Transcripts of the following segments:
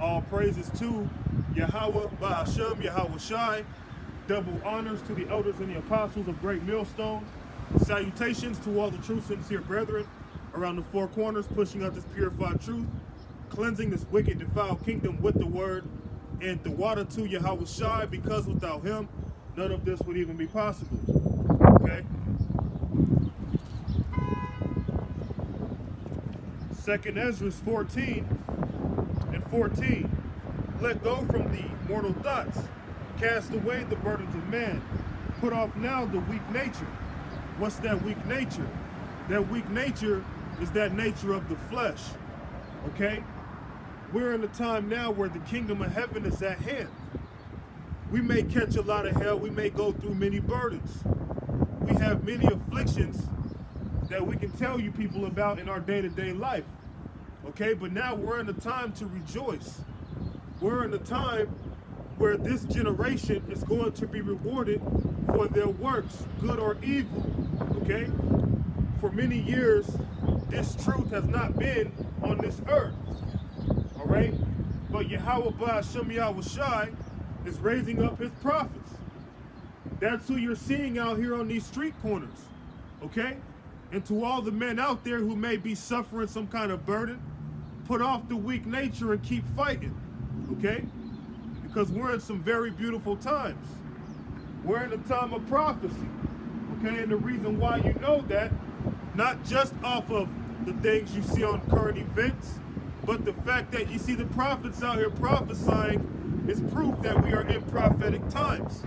All praises to Yahweh Ba'Hashem, Yahweh Shai. Double honors to the elders and the apostles of Great Millstone. Salutations to all the true sincere brethren around the four corners, pushing out this purified truth, cleansing this wicked defiled kingdom with the word, and the water to Yahweh Shai, because without him, none of this would even be possible. Okay? Second Ezra 14:14. Let go from the mortal thoughts. Cast away the burdens of man. Put off now the weak nature. What's that weak nature? That weak nature is that nature of the flesh. Okay? We're in a time now where the kingdom of heaven is at hand. We may catch a lot of hell. We may go through many burdens. We have many afflictions that we can tell you people about in our day-to-day life. Okay? But now we're in a time to rejoice. We're in a time where this generation is going to be rewarded for their works, good or evil. Okay? For many years, this truth has not been on this earth. All right? But Yahweh Ba'Hashem Yahweh Shai is raising up his prophets. That's who you're seeing out here on these street corners. Okay? And to all the men out there who may be suffering some kind of burden, put off the weak nature and keep fighting. Okay? Because we're in some very beautiful times. We're in a time of prophecy. Okay? And the reason why you know that, not just off of the things you see on current events, but the fact that you see the prophets out here prophesying is proof that we are in prophetic times.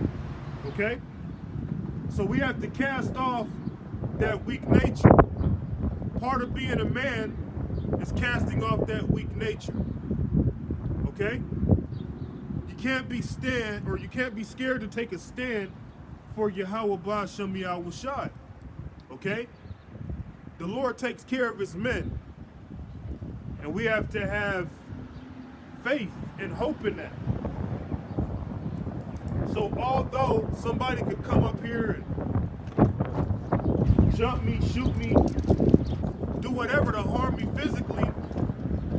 Okay? So we have to cast off that weak nature. Part of being a man is casting off that weak nature. Okay? You can't be scared to take a stand for Yahweh Ba'Hashem Yahweh Shai. Okay? The Lord takes care of his men. And we have to have faith and hope in that. So although somebody could come up here and jump me, shoot me, do whatever to harm me physically,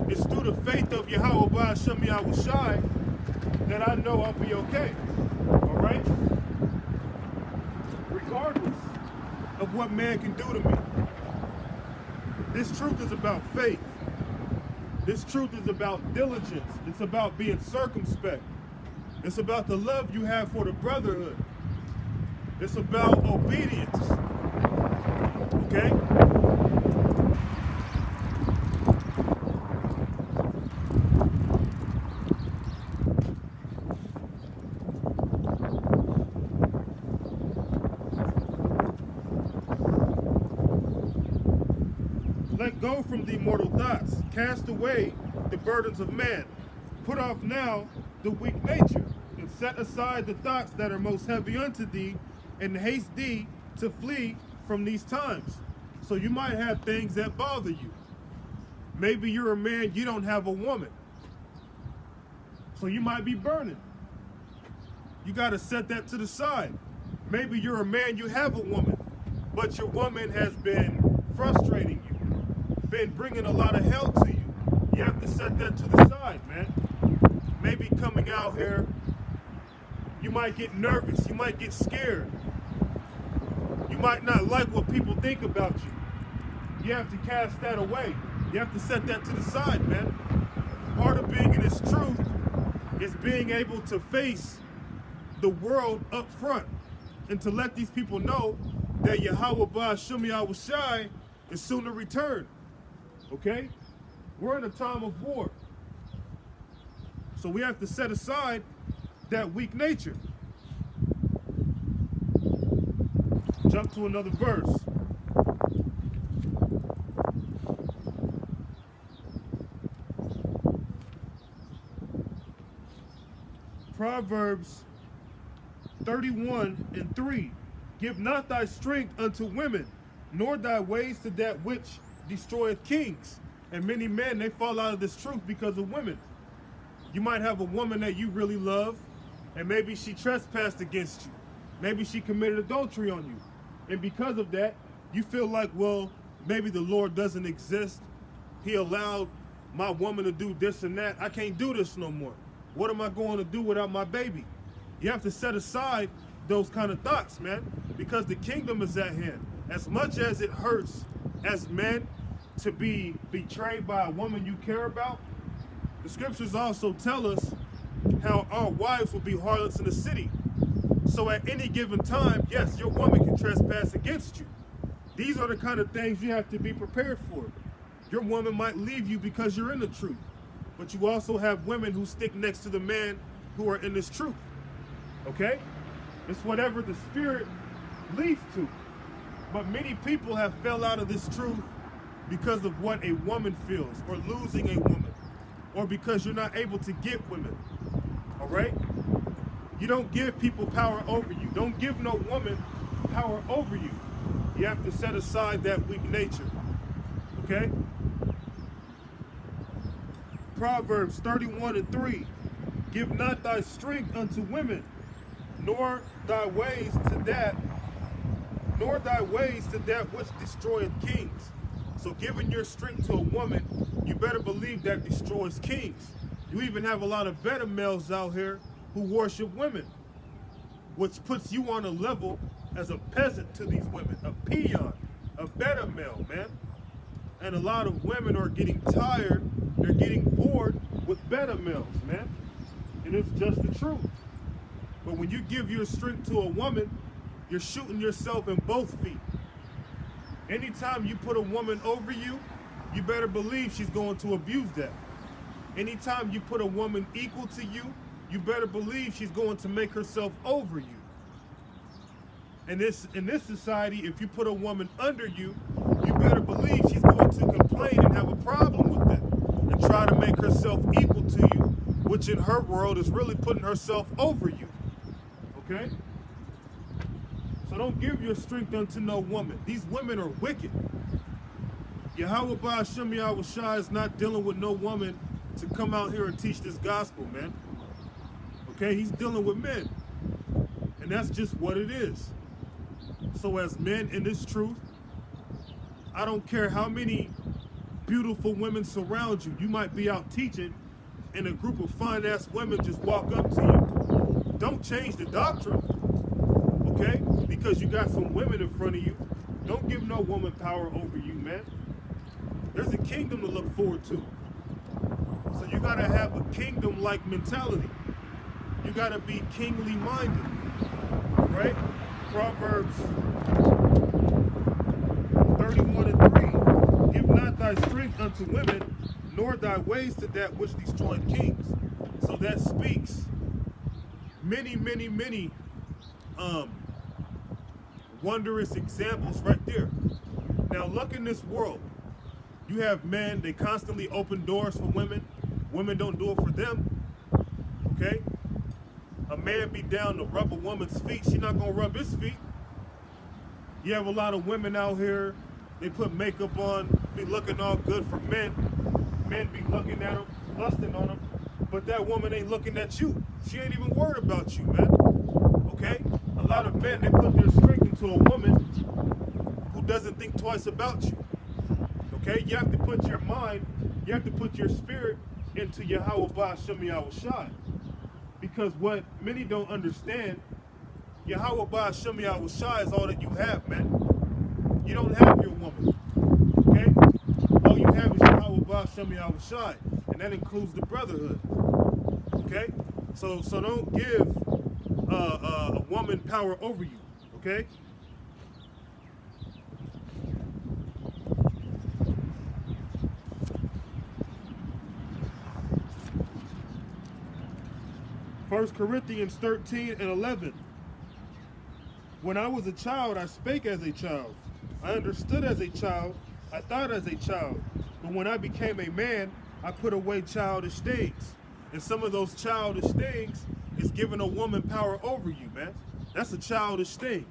it's through the faith of Yahweh Ba'Hashem Yahweh Shai that I know I'll be okay. Alright? Regardless of what man can do to me. This truth is about faith. This truth is about diligence. It's about being circumspect. It's about the love you have for the brotherhood. It's about obedience. Okay? Let go from the mortal thoughts. Cast away the burdens of man. Put off now the weak nature, and set aside the thoughts that are most heavy unto thee, and haste thee to flee from these times. So you might have things that bother you. Maybe you're a man, you don't have a woman. So you might be burning. You got to set that to the side. Maybe you're a man, you have a woman, but your woman has been frustrating you, been bringing a lot of hell to you. You have to set that to the side, man. Maybe coming out here, you might get nervous, you might get scared. You might not like what people think about you. You have to cast that away. You have to set that to the side, man. Part of being in this truth is being able to face the world up front and to let these people know that Yahweh Ba'Hashem Yahweh Shai is soon to return. Okay? We're in a time of war. So we have to set aside that weak nature. Jump to another verse. Proverbs 31:3. Give not thy strength unto women, nor thy ways to that which destroyeth kings. And many men, they fall out of this truth because of women. You might have a woman that you really love, and maybe she trespassed against you. Maybe she committed adultery on you. And because of that, you feel like, well, maybe the Lord doesn't exist. He allowed my woman to do this and that. I can't do this no more. What am I going to do without my baby? You have to set aside those kind of thoughts, man, because the kingdom is at hand. As much as it hurts as men to be betrayed by a woman you care about, the scriptures also tell us how our wives will be harlots in the city. So at any given time, yes, your woman can trespass against you. These are the kind of things you have to be prepared for. Your woman might leave you because you're in the truth, but you also have women who stick next to the man who are in this truth. Okay? It's whatever the spirit leads to. But many people have fell out of this truth because of what a woman feels, or losing a woman, or because you're not able to get women. All right? You don't give people power over you. Don't give no woman power over you. You have to set aside that weak nature. Okay? Proverbs 31:3. Give not thy strength unto women, nor thy ways to that which destroyeth kings. So giving your strength to a woman, you better believe that destroys kings. You even have a lot of better males out here who worship women, which puts you on a level as a peasant to these women, a peon, a better male, man. And a lot of women are getting tired, they're getting bored with better males, man. And it's just the truth. But when you give your strength to a woman, you're shooting yourself in both feet. Anytime you put a woman over you, you better believe she's going to abuse that. Anytime you put a woman equal to you, you better believe she's going to make herself over you. In this society, if you put a woman under you, you better believe she's going to complain and have a problem with that and try to make herself equal to you, which in her world is really putting herself over you. Okay? So don't give your strength unto no woman. These women are wicked. Yahweh Ba'ashem Yahushua is not dealing with no woman to come out here and teach this gospel, man. Okay? He's dealing with men. And that's just what it is. So as men in this truth, I don't care how many beautiful women surround you. You might be out teaching and a group of fine-ass women just walk up to you. Don't change the doctrine, okay? Because you got some women in front of you. Don't give no woman power over you, man. There's a kingdom to look forward to. So you gotta have a kingdom-like mentality. You gotta be kingly minded, right? Proverbs 31:3. Give not thy strength unto women, nor thy ways to that which destroyeth kings. So that speaks many wondrous examples right there. Now look in this world. You have men, they constantly open doors for women. Women don't do it for them. Okay? A man be down to rub a woman's feet. She's not gonna rub his feet. You have a lot of women out here, they put makeup on, be looking all good for men. Men be looking at them, lusting on them. But that woman ain't looking at you. She ain't even worried about you, man. Okay? A lot of men, they put their strength into a woman who doesn't think twice about you. Okay? You have to put your mind, you have to put your spirit into Yahweh Ba'ashem Yahushua. Because what many don't understand, Yahweh Ba'ashem Yahushua is all that you have, man. You don't have your woman. Okay? All you have is Yahweh Ba'ashem Yahushua. And that includes the brotherhood. Okay? So don't give a woman power over you. Okay? First Corinthians 13:11. When I was a child, I spake as a child. I understood as a child. I thought as a child. But when I became a man, I put away childish things. And some of those childish things is giving a woman power over you, man. That's a childish thing.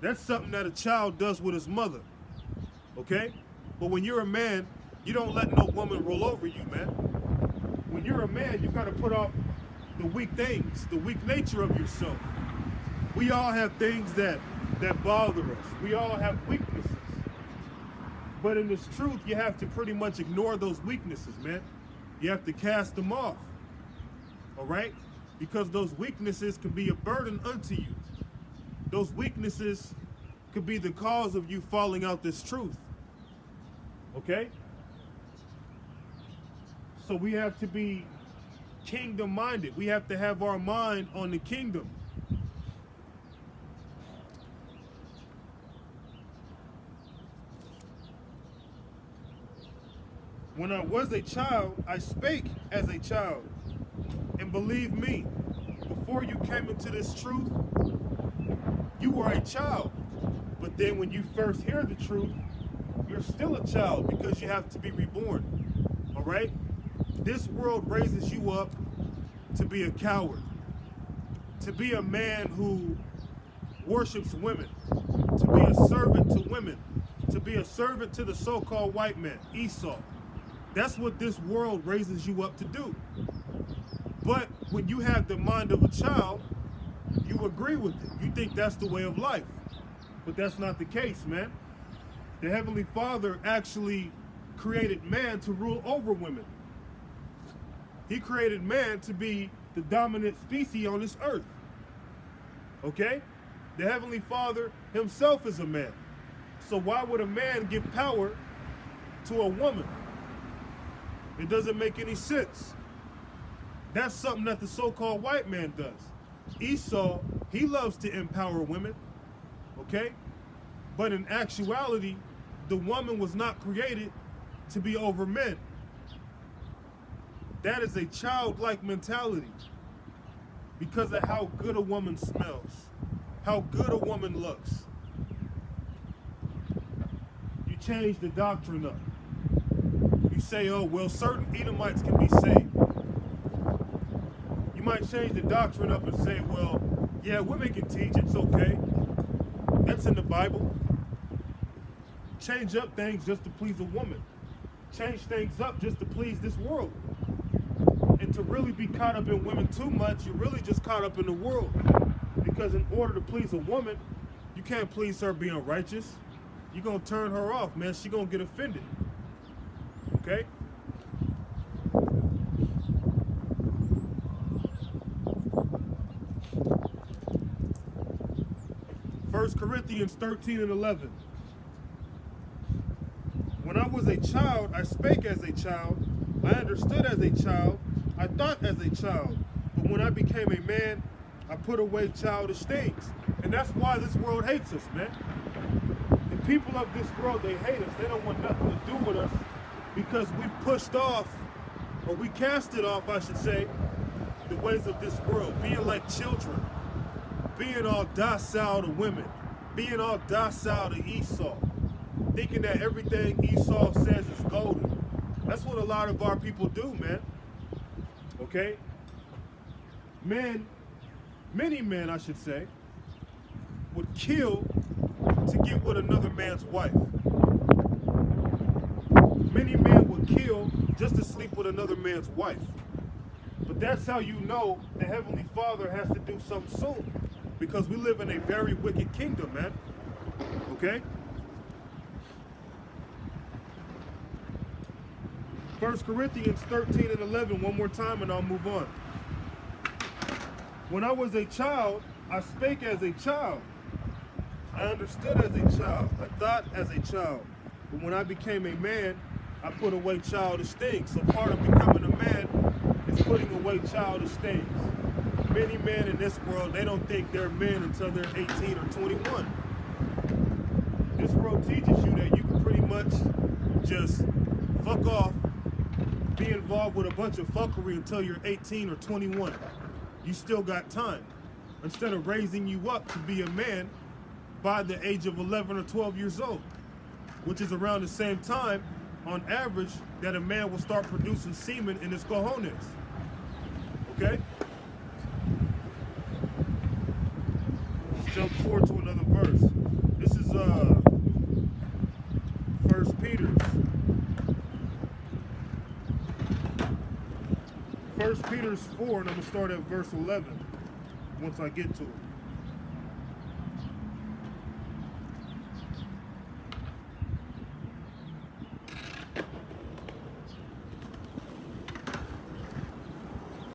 That's something that a child does with his mother. Okay? But when you're a man, you don't let no woman roll over you, man. When you're a man, you got to put off the weak things, the weak nature of yourself. We all have things that bother us. We all have weaknesses. But in this truth, you have to pretty much ignore those weaknesses, man. You have to cast them off. All right? Because those weaknesses can be a burden unto you. Those weaknesses could be the cause of you falling out this truth. Okay? So we have to be kingdom minded. We have to have our mind on the kingdom. When I was a child, I spake as a child. And believe me, before you came into this truth, you were a child. But then when you first hear the truth, you're still a child because you have to be reborn. All right? This world raises you up to be a coward, to be a man who worships women, to be a servant to women, to be a servant to the so-called white man, Esau. That's what this world raises you up to do. But when you have the mind of a child, you agree with it. You think that's the way of life. But that's not the case, man. The Heavenly Father actually created man to rule over women. He created man to be the dominant species on this earth. Okay? The Heavenly Father himself is a man. So why would a man give power to a woman? It doesn't make any sense. That's something that the so-called white man does. Esau, he loves to empower women, okay? But in actuality, the woman was not created to be over men. That is a childlike mentality because of how good a woman smells, how good a woman looks. You change the doctrine up. You say, oh, well, certain Edomites can be saved. You might change the doctrine up and say, well, yeah, women can teach, it's okay. That's in the Bible. Change up things just to please a woman. Change things up just to please this world. And to really be caught up in women too much, you're really just caught up in the world. Because in order to please a woman, you can't please her being righteous. You're going to turn her off, man. She's going to get offended. Okay? First Corinthians 13 and 11. When I was a child, I spake as a child. I understood as a child. I thought as a child. But when I became a man, I put away childish things. And that's why this world hates us, man. The people of this world, they hate us. They don't want nothing to do with us because we pushed off, or we casted off, I should say, the ways of this world. Being like children. Being all docile to women. Being all docile to Esau. Thinking that everything Esau says is golden. That's what a lot of our people do, man. Okay? Men, many men, I should say, would kill to get with another man's wife. Many men would kill just to sleep with another man's wife. But that's how you know the Heavenly Father has to do something soon. Because we live in a very wicked kingdom, man. Okay? 1 Corinthians 13 and 11, one more time and I'll move on. When I was a child, I spake as a child. I understood as a child. I thought as a child. But when I became a man, I put away childish things. So part of becoming a man is putting away childish things. Many men in this world, they don't think they're men until they're 18 or 21. This world teaches you that you can pretty much just fuck off, be involved with a bunch of fuckery until you're 18 or 21. You still got time. Instead of raising you up to be a man by the age of 11 or 12 years old, which is around the same time, on average, that a man will start producing semen in his cojones. Okay? Let's jump forward to another verse. This is 1 Peter. 1 Peter 4, and I'm going to start at verse 11 once I get to it.